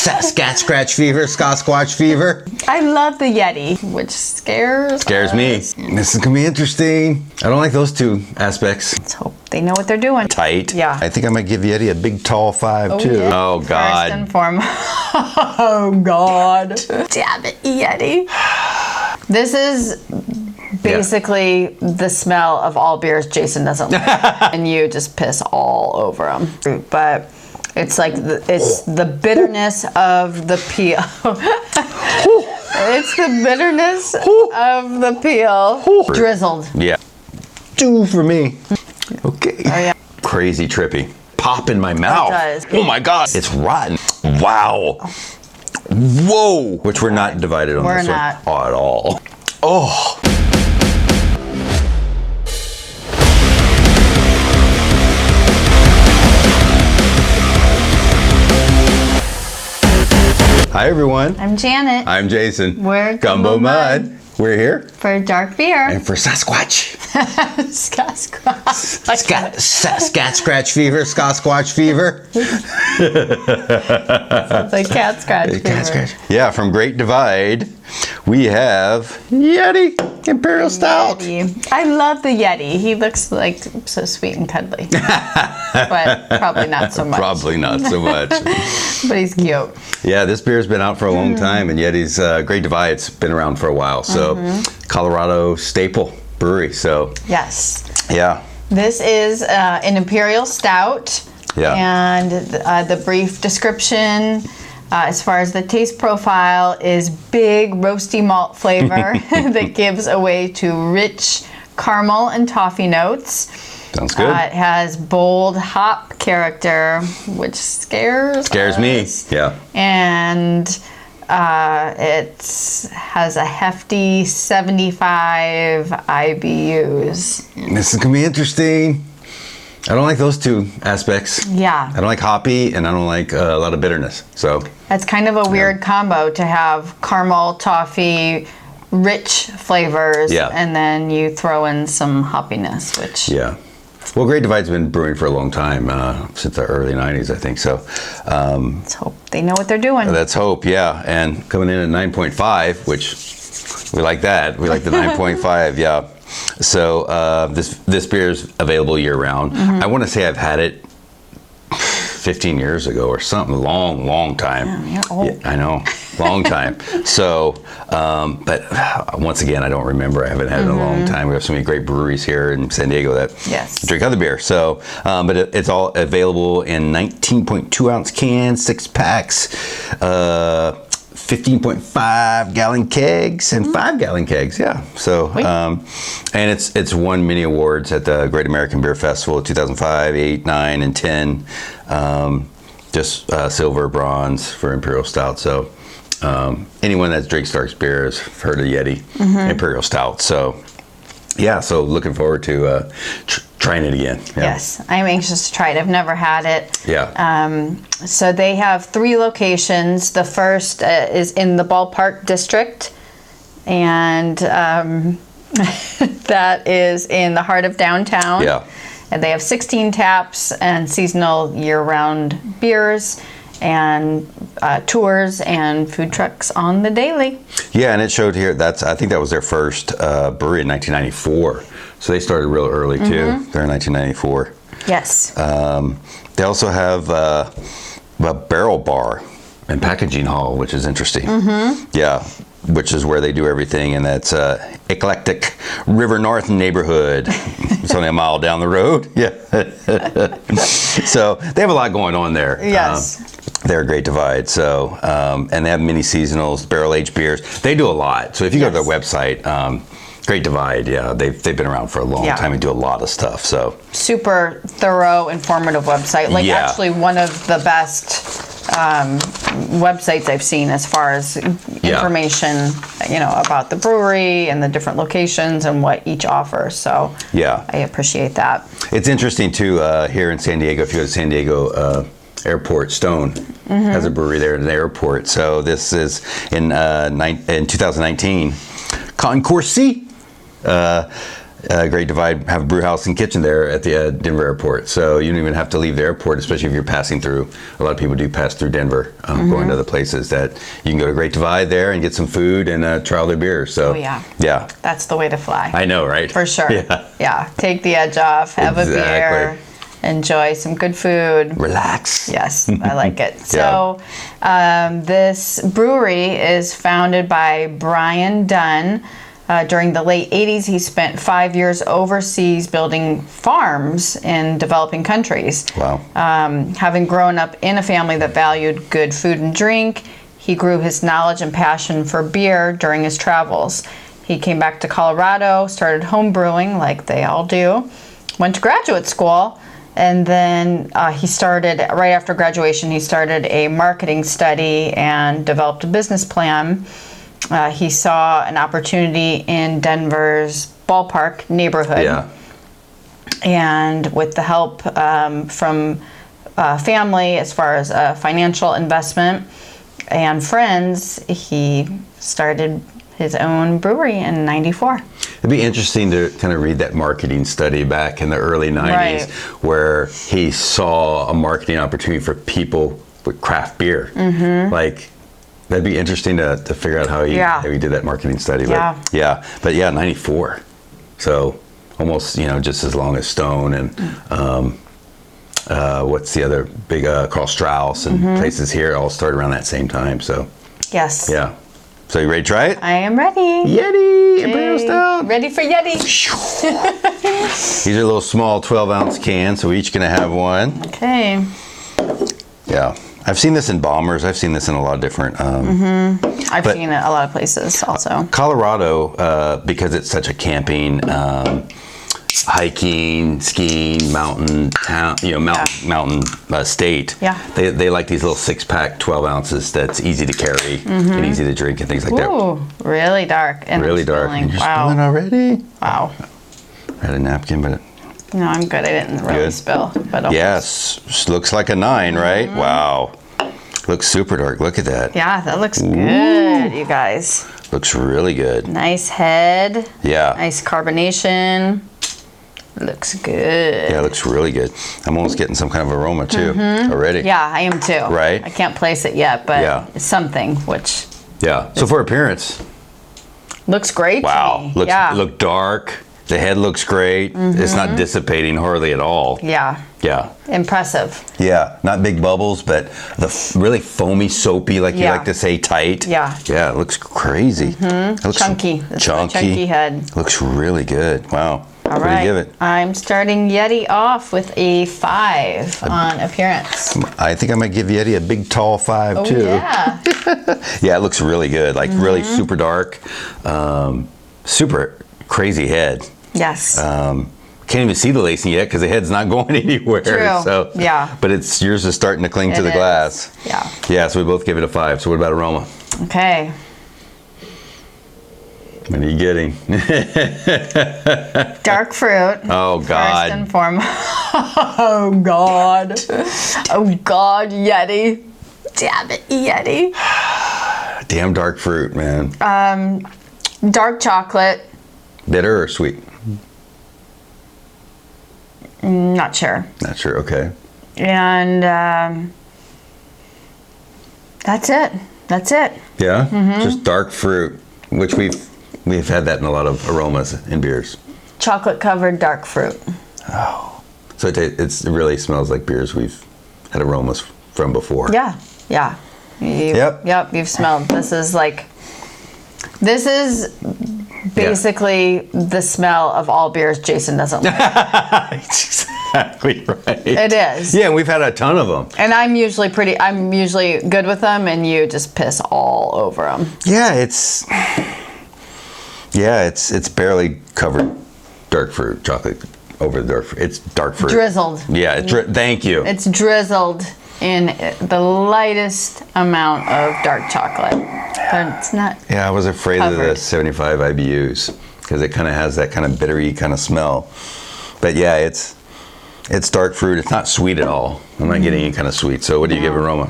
Scratch fever, Sasquatch fever. I love the Yeti, which scares me. us. This is gonna be interesting. I don't like those two aspects. Let's hope they know what they're doing. Tight. Yeah. I think I might give Yeti a big tall 5 too. Yeah. Oh God. First and foremost. Oh God. Damn it, Yeti. This is basically the smell of all beers Jason doesn't like, and you just piss all over them. But it's like it's the bitterness of the peel. It's the bitterness of the peel drizzled. Yeah. 2 for me. Okay. Oh yeah. Crazy trippy. Pop in my mouth. It does. Oh my God. It's rotten. Wow. Whoa. Which we're not divided on this not. one at all. Oh. Hi everyone. I'm Janet. I'm Jason. We're Gumbo Mud. We're here. For dark beer. And for Sasquatch. Scratch fever, Sasquatch fever. It's like cat scratch fever. Cat scratch. Yeah, from Great Divide, we have Yeti Imperial Stout. Yeti. I love the Yeti. He looks like so sweet and cuddly. But probably not so much. Probably not so much. But he's cute. Yeah, this beer's been out for a long time, and Yeti's Great Divide's been around for a while. So, Colorado staple brewery. So, yes. Yeah. This is an Imperial Stout. Yeah. And the brief description, as far as the taste profile, is big roasty malt flavor that gives away to rich caramel and toffee notes. Sounds good. It has bold hop character, which scares me. us. Yeah. And it has a hefty 75 IBUs. This is going to be interesting. I don't like those two aspects. Yeah. I don't like hoppy, and I don't like a lot of bitterness. So It's kind of a weird combo to have caramel, toffee, rich flavors, and then you throw in some hoppiness, which... Yeah. Well, Great Divide's been brewing for a long time, since the early 90s, I think. So let's hope they know what they're doing. Let's hope, yeah. And coming in at 9.5, which we like that. We like the 9.5, yeah. So this beer is available year round. I want to say I've had it 15 years ago or something. Long time. Yeah, you're old. Yeah, I know. Long time. So, but once again, I don't remember. I haven't had it in a long time. We have so many great breweries here in San Diego that drink other beer. So, but it's all available in 19.2 ounce cans, 6 packs, 15.5 gallon kegs and 5 gallon kegs. Yeah. So, and it's won many awards at the Great American Beer Festival 2005, 8, 9, and 10. Just silver, bronze for Imperial Stout. So, anyone that drinks dark beer has heard of Yeti Imperial Stout. So, yeah. So looking forward to trying it again. Yeah. Yes, I'm anxious to try it. I've never had it. Yeah. So they have 3 locations. The first is in the Ballpark District, and that is in the heart of downtown. Yeah. And they have 16 taps and seasonal year-round beers and tours and food trucks on the daily. Yeah, and it showed here, I think that was their first brewery in 1994. So they started real early too. They're in 1994. Yes. They also have a barrel bar and packaging hall, which is interesting. Yeah, which is where they do everything, and that's eclectic River North neighborhood. It's only a mile down the road. Yeah. So they have a lot going on there. Yes. They're a Great Divide. So, and they have mini seasonals, barrel aged beers. They do a lot. So if you go to their website, Great Divide, yeah, they've been around for a long time and do a lot of stuff. So super thorough, informative website. Like actually one of the best websites I've seen as far as information, about the brewery and the different locations and what each offers. So I appreciate that. It's interesting too here in San Diego. If you go to San Diego Airport, Stone has a brewery there in the airport. So this is in 2019, Concourse Great Divide have a brew house and kitchen there at the Denver airport. So you don't even have to leave the airport, especially if you're passing through. A lot of people do pass through Denver, going to other places that you can go to Great Divide there and get some food and try all their beer. So, yeah. That's the way to fly. I know, right? For sure. Yeah. Take the edge off, have a beer, enjoy some good food. Relax. Yes, I like it. So this brewery is founded by Brian Dunn. During the late 80s, he spent 5 years overseas building farms in developing countries. Wow. Having grown up in a family that valued good food and drink, he grew his knowledge and passion for beer during his travels. He came back to Colorado, started home brewing like they all do, went to graduate school, and then he started, right after graduation, he started a marketing study and developed a business plan. He saw an opportunity in Denver's ballpark neighborhood. Yeah. And with the help from family, as far as financial investment and friends, he started his own brewery in '94. It'd be interesting to kind of read that marketing study back in the early 90s, where he saw a marketing opportunity for people with craft beer. Like, that'd be interesting to figure out how he did that marketing study. But but 94. So almost, just as long as Stone and what's the other big, Carl Strauss and places here all started around that same time. So yes. Yeah. So you ready to try it? I am ready. Yeti Imperial Stout. Ready for Yeti. These are little small 12-ounce cans, so we're each going to have one. Okay. Yeah. I've seen this in Bombers. I've seen this in a lot of different... I've seen it a lot of places also. Colorado, because it's such a camping, hiking, skiing, mountain town, mountain state. Yeah. They like these little 6-pack, 12 ounces that's easy to carry and easy to drink and things like that. Ooh, really dark. And really dark. And you're wow. spilling already? Wow. I had a napkin, but... No, I'm good. I didn't really spill. But yes. Looks like a 9, right? Wow. Looks super dark. Look at that. Yeah, that looks good, you guys. Looks really good. Nice head. Yeah. Nice carbonation. Looks good. Yeah, it looks really good. I'm almost getting some kind of aroma too already. Yeah, I am too. Right? I can't place it yet, but it's something, which... Yeah. So for appearance... Looks great to me. Look dark. The head looks great. It's not dissipating hardly at all. Yeah. Yeah. Impressive. Yeah. Not big bubbles, but the really foamy, soapy, like you like to say, tight. Yeah. Yeah, it looks crazy. It looks chunky. Chunky head. Looks really good. Wow. All what do you give it? I'm starting Yeti off with a 5 on appearance. I think I might give Yeti a big, tall 5 too. Yeah. Yeah, it looks really good. Like really super dark, super crazy head. Yes. Can't even see the lacing yet because the head's not going anywhere. True. So, yeah. But yours is starting to cling to the glass. Yeah. Yeah, so we both give it a 5. So what about aroma? Okay. What are you getting? Dark fruit. Oh, God. First and foremost. Oh, God. Oh, God, Yeti. Damn it, Yeti. Damn dark fruit, man. Dark chocolate. Bitter or sweet? Not sure. Not sure, okay. And that's it. That's it. Yeah? Just dark fruit, which we've had that in a lot of aromas in beers. Chocolate covered dark fruit. Oh. So it really smells like beers we've had aromas from before. Yeah. Yeah. Yep, you've smelled. This is basically the smell of all beers Jason doesn't like. Exactly right. It is. Yeah, we've had a ton of them. And I'm usually good with them, and you just piss all over them. Yeah, it's barely covered dark fruit, chocolate over the dark fruit. It's dark fruit. Drizzled. Yeah, thank you. It's drizzled in the lightest amount of dark chocolate. But it's not. Yeah, I was afraid covered. of the 75 IBUs because it kind of has that kind of bittery kind of smell. But yeah, it's dark fruit. It's not sweet at all. I'm not getting any kind of sweet. So what do you give aroma?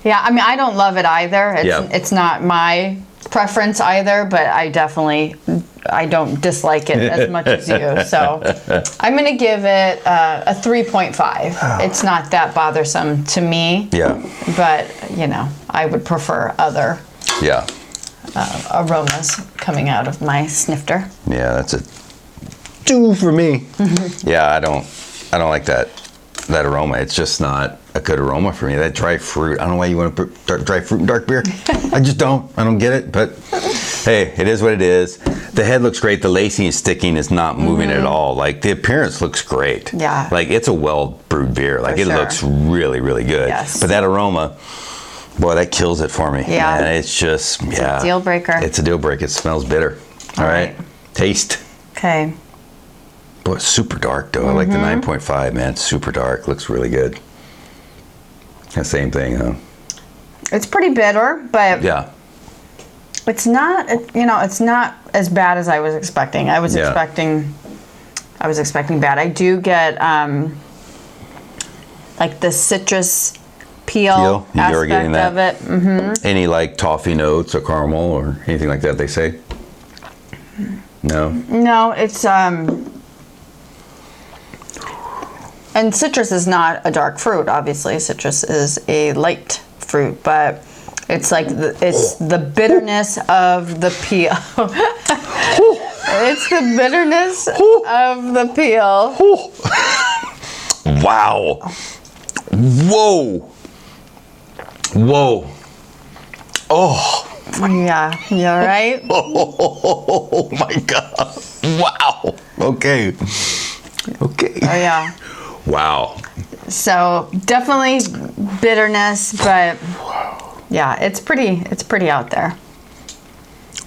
Yeah, I mean, I don't love it either. It's not my preference either, but I definitely I don't dislike it as much as you. So I'm going to give it a 3.5. It's not that bothersome to me. Yeah. But, you know, I would prefer other aromas coming out of my snifter. Yeah, that's a 2 for me. Yeah, I don't like that aroma. It's just not a good aroma for me. That dry fruit. I don't know why you want to put dry fruit in dark beer. I just don't. I don't get it. But hey, it is what it is. The head looks great. The lacing and sticking is not moving at all. Like the appearance looks great. Yeah. Like it's a well brewed beer. Like it looks really, really good. Yes. But that aroma, boy, that kills it for me. Yeah. Man, it's just It's a deal breaker. It's a deal breaker. It smells bitter. All right. Taste. Okay. Boy, it's super dark though. I like the 9.5, man. It's super dark. Looks really good. The same thing, huh? It's pretty bitter, but yeah, it's not. It's not as bad as I was expecting. I was expecting bad. I do get like the citrus peel You're getting aspect that? of it. Any like toffee notes or caramel or anything like that? They say. No. No, it's and citrus is not a dark fruit. Obviously, citrus is a light fruit, but it's like it's the bitterness of the peel. It's the bitterness of the peel. Wow. Whoa. Whoa. Oh. Yeah, you all right? Oh my God. Wow. Okay. Okay. Oh yeah. Wow. So definitely bitterness, but yeah, it's pretty out there.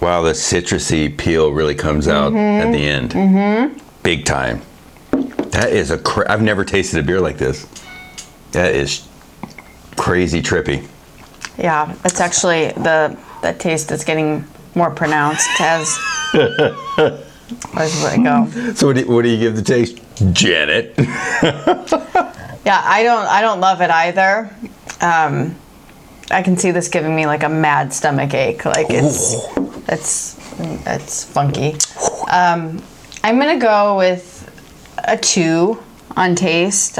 Wow, the citrusy peel really comes out at the end. Big time. That is I've never tasted a beer like this. That is crazy trippy. Yeah, it's actually the taste is getting more pronounced as I go. So what do you give the taste, Janet? Yeah, I don't love it either. I can see this giving me like a mad stomach ache. Like it's funky. I'm gonna go with a 2 on taste.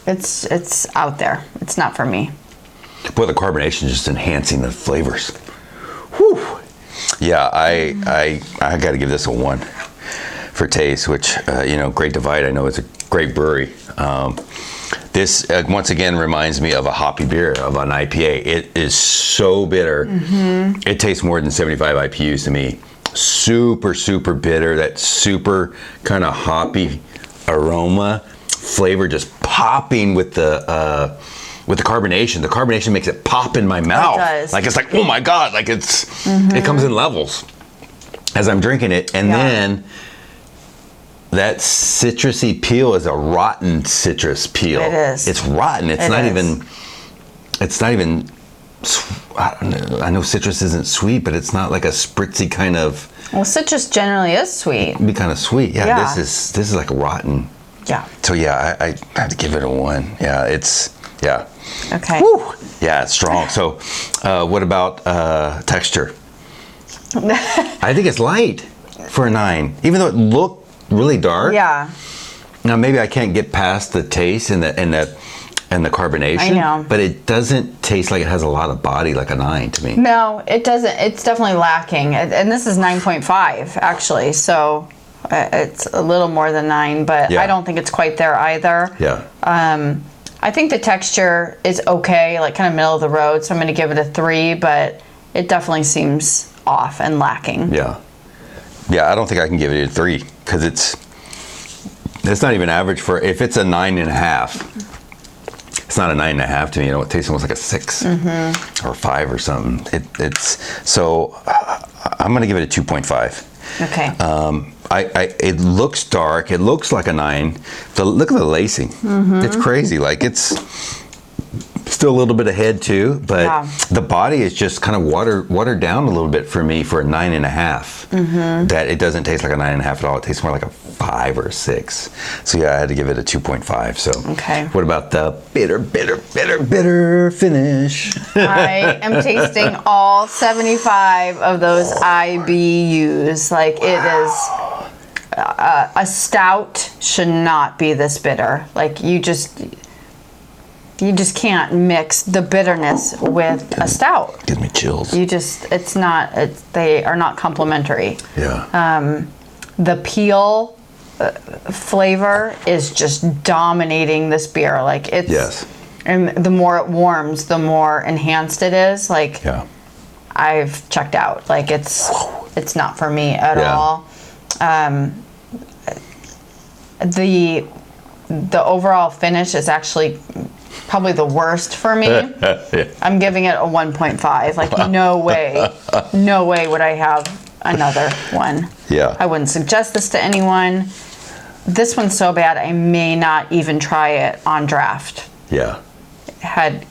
It's out there. It's not for me. Boy, the carbonation is just enhancing the flavors. Whew. Yeah, I got to give this a 1 for taste, which Great Divide. I know it's a great brewery. This once again reminds me of a hoppy beer, of an IPA. It is so bitter. It tastes more than 75 IBUs to me. Super, super bitter. That super kind of hoppy aroma, flavor just popping with the carbonation. The carbonation makes it pop in my mouth. It does. Like it's like, oh my God, like it comes in levels as I'm drinking it. And then that citrusy peel is a rotten citrus peel. It is. It's rotten. It's not even I don't know. I know citrus isn't sweet, but it's not like a spritzy kind of. Well, citrus generally is sweet. It'd be kind of sweet. Yeah. This is like a rotten. Yeah. So yeah, I have to give it a 1. Yeah, Okay. Whew. Yeah, it's strong. So, what about texture? I think it's light for a 9, even though it looked really dark. Yeah. Now maybe I can't get past the taste and the carbonation. I know. But it doesn't taste like it has a lot of body, like a 9 to me. No, it doesn't. It's definitely lacking. And this is 9.5 actually. So it's a little more than 9, but I don't think it's quite there either. Yeah. I think the texture is okay, like kind of middle of the road. So I'm going to give it a 3, but it definitely seems off and lacking. Yeah. Yeah, I don't think I can give it a 3 because it's not even average for, if it's a 9.5, it's not a 9.5 to me. It tastes almost like a 6 or a 5 or something. So I'm going to give it a 2.5. Okay. It looks dark. It looks like a 9. Look at the lacing. It's crazy. Like it's Still a little bit of head too, but Yeah. the body is just kind of watered down a little bit for me for a 9.5. That it doesn't taste like a 9.5 at all. It tastes more like a 5 or a 6. So yeah, I had to give it a 2.5. So Okay. what about the bitter finish? I am tasting all 75 of those IBUs. Like it is, a stout should not be this bitter. Like you just can't mix the bitterness with a stout. Gives me chills. They are not complementary. Yeah. The peel flavor is just dominating this beer. Like it's, Yes. and the more it warms, the more enhanced it is. Like Yeah. I've checked out. Like it's not for me at Yeah. all. The overall finish is actually probably the worst for me. I'm giving it a 1.5. Like no way would I have another one. Yeah. I wouldn't suggest this to anyone. This one's so bad I may not even try it on draft. Yeah.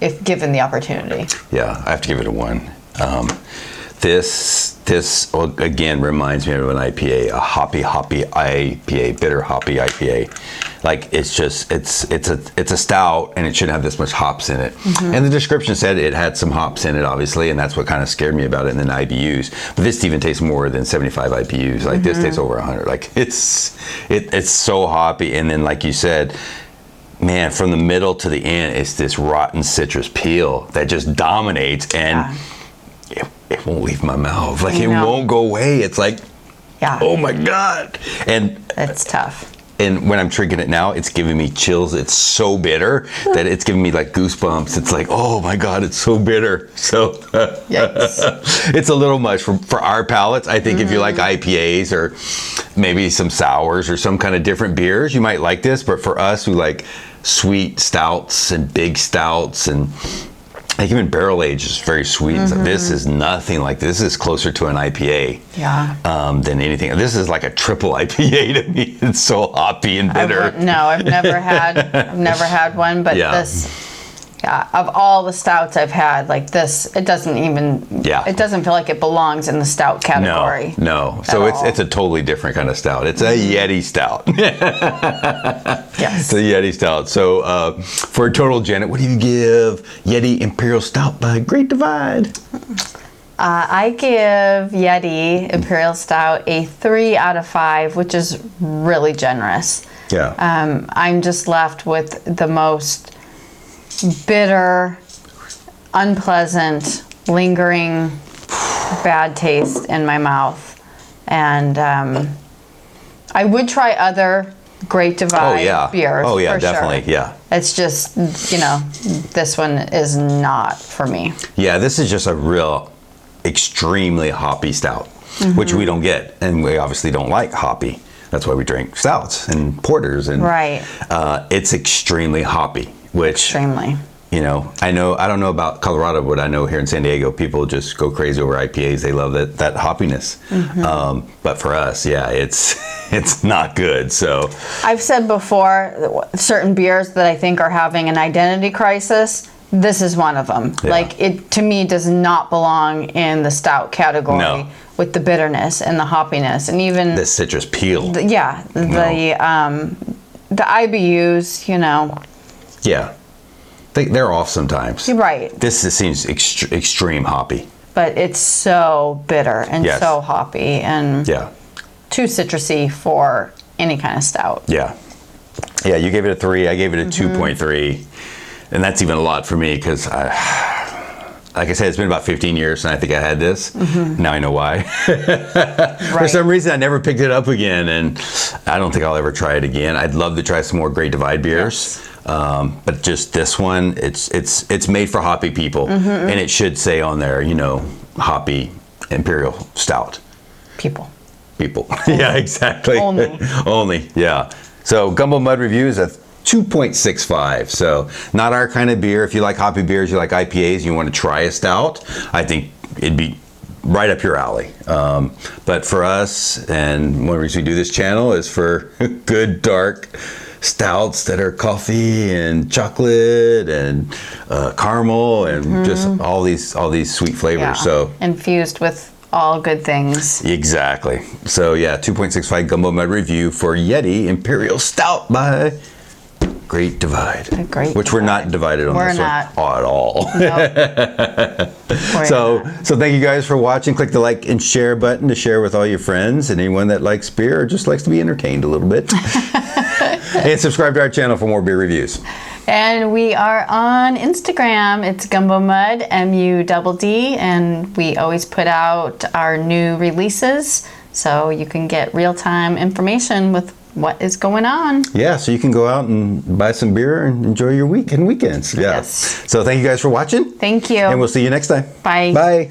If given the opportunity. Yeah, I have to give it a 1. This again reminds me of an IPA, a hoppy IPA, bitter hoppy IPA. Like it's a stout and it shouldn't have this much hops in it. And the description said it had some hops in it, obviously, and that's what kind of scared me about it. And then IBUs, but this even tastes more than 75 IBUs. Like this tastes over 100. Like it's so hoppy, and then like you said, man, from the middle to the end, it's this rotten citrus peel that just dominates, and it won't leave my mouth. Like it won't go away. It's like, oh my God. And it's tough. And when I'm drinking it now, it's giving me chills. It's so bitter that it's giving me like goosebumps. It's like, oh my God, it's so bitter. So it's a little much for our palates. I think if you like IPAs or maybe some sours or some kind of different beers, you might like this. But for us who like sweet stouts and big stouts, and like even barrel aged is very sweet. So this is nothing like this. This is closer to an IPA than anything. This is like a triple IPA to me. It's so hoppy and bitter. I've never had one, but this, of all the stouts I've had, like this, it doesn't feel like it belongs in the stout category. No. So it's a totally different kind of stout. It's a Yeti stout. Yes. It's a Yeti stout. So for a total, Janet, what do you give Yeti Imperial Stout by Great Divide? I give Yeti Imperial Stout a 3 out of 5, which is really generous. Yeah. I'm just left with the most bitter, unpleasant, lingering, bad taste in my mouth. And I would try other Great Divide beers. Oh yeah, for definitely. Sure. Yeah. It's just, this one is not for me. Yeah, this is just a real extremely hoppy stout, which we don't get, and we obviously don't like hoppy. That's why we drink stouts and porters, and it's extremely hoppy, which extremely. I don't know about Colorado, but I know here in San Diego, people just go crazy over IPAs. They love that hoppiness. But for us, it's not good. So I've said before, certain beers that I think are having an identity crisis, this is one of them. Yeah. Like it, to me, does not belong in the stout category with the bitterness and the hoppiness, and even the citrus peel. The IBUs, Yeah. They're off sometimes. You're right. This seems extreme hoppy. But it's so bitter and so hoppy and too citrusy for any kind of stout. Yeah. Yeah, you gave it a 3. I gave it a 2.3. And that's even a lot for me because, like I said, it's been about 15 years since I think I had this. Now I know why. For some reason, I never picked it up again, and I don't think I'll ever try it again. I'd love to try some more Great Divide beers. But just this one, it's made for hoppy people, and it should say on there, hoppy Imperial Stout. People. Yeah, exactly. Only. Yeah. So Gumbo Mud Review is a 2.65. So not our kind of beer. If you like hoppy beers, you like IPAs, you want to try a stout, I think it'd be right up your alley. But for us, and one reason we do this channel is for good, dark, stouts that are coffee and chocolate and caramel and just all these sweet flavors. Yeah. So infused with all good things. Exactly. So yeah, 2.65 Gumbo Mud review for Yeti Imperial Stout by Great Divide. Which we're not divided on this one at all. Nope. So thank you guys for watching. Click the like and share button to share with all your friends and anyone that likes beer or just likes to be entertained a little bit. And subscribe to our channel for more beer reviews. And we are on Instagram. It's Gumbo Mud, MUDD, and we always put out our new releases so you can get real-time information with what is going on. Yeah, so you can go out and buy some beer and enjoy your week and weekends. Yeah. Yes. So thank you guys for watching. Thank you. And we'll see you next time. Bye. Bye.